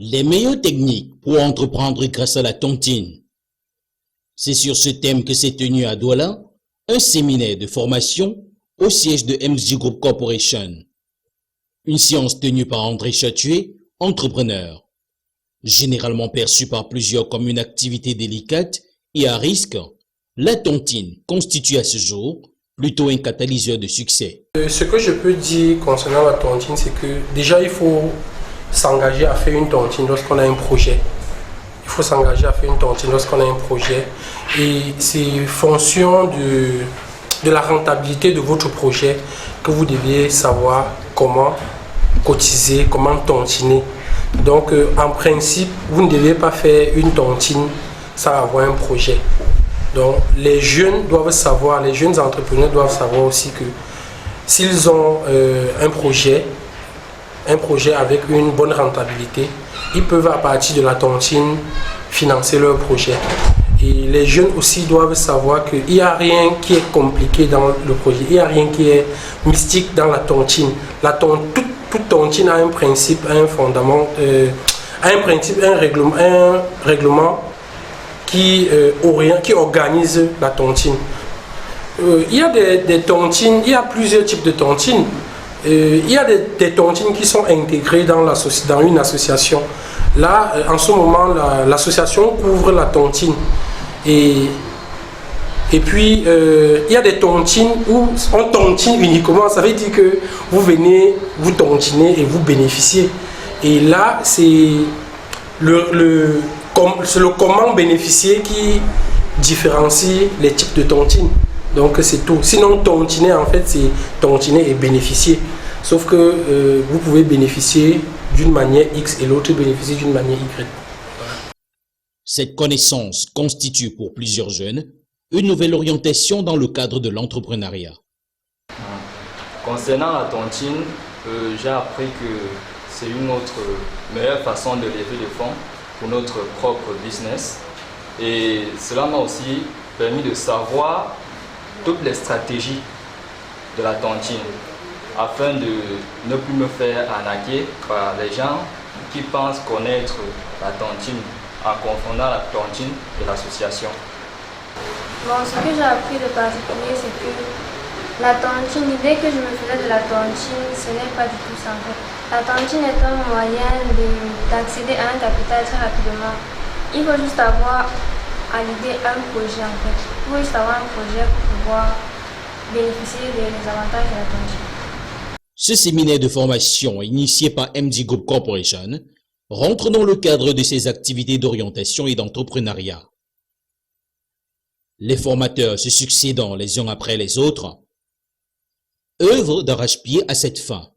Les meilleures techniques pour entreprendre grâce à la tontine. C'est sur ce thème que s'est tenu à Douala un séminaire de formation au siège de MG Group Corporation. Une séance tenue par André Chatué, entrepreneur. Généralement perçue par plusieurs comme une activité délicate et à risque, la tontine constitue à ce jour plutôt un catalyseur de succès. Ce que je peux dire concernant la tontine, c'est que déjà il faut s'engager à faire une tontine lorsqu'on a un projet. Il faut s'engager à faire une tontine lorsqu'on a un projet. Et c'est fonction de la rentabilité de votre projet que vous devez savoir comment cotiser, comment tontiner. Donc en principe, vous ne devez pas faire une tontine sans avoir un projet. Donc les jeunes doivent savoir, les jeunes entrepreneurs doivent savoir aussi que s'ils ont un projet avec une bonne rentabilité, ils peuvent à partir de la tontine financer leur projet. Et les jeunes aussi doivent savoir qu'il n'y a rien qui est compliqué dans le projet, il n'y a rien qui est mystique dans la tontine. Toute tontine a un principe, un fondement, un règlement qui organise la tontine. Il y a des tontines, il y a plusieurs types de tontines. Il y a des tontines qui sont intégrées dans une association. Là, en ce moment, l'association couvre la tontine. Et puis, il y a des tontines où on tontine uniquement. Ça veut dire que vous venez, vous tontinez et vous bénéficiez. Et là, c'est le comment bénéficier qui différencie les types de tontines. Donc c'est tout. Sinon, tontiner, en fait, c'est tontiner et bénéficier. Sauf que vous pouvez bénéficier d'une manière X et l'autre bénéficier d'une manière Y. Cette connaissance constitue pour plusieurs jeunes une nouvelle orientation dans le cadre de l'entrepreneuriat. Concernant la tontine, j'ai appris que c'est une autre meilleure façon de lever des fonds pour notre propre business. Et cela m'a aussi permis de savoir toutes les stratégies de la tontine afin de ne plus me faire arnaquer par les gens qui pensent connaître la tontine en confondant la tontine et l'association. Bon, ce que j'ai appris de particulier, c'est que la tontine, l'idée que je me faisais de la tontine, ce n'est pas du tout ça en fait. La tontine est un moyen d'accéder à un capital très rapidement. Il faut juste avoir à l'idée un projet en fait. Il faut juste avoir un projet pour pouvoir bénéficier des avantages de la tontine. Ce séminaire de formation initié par MG Group Corporation rentre dans le cadre de ses activités d'orientation et d'entrepreneuriat. Les formateurs se succédant les uns après les autres œuvrent d'arrache-pied à cette fin.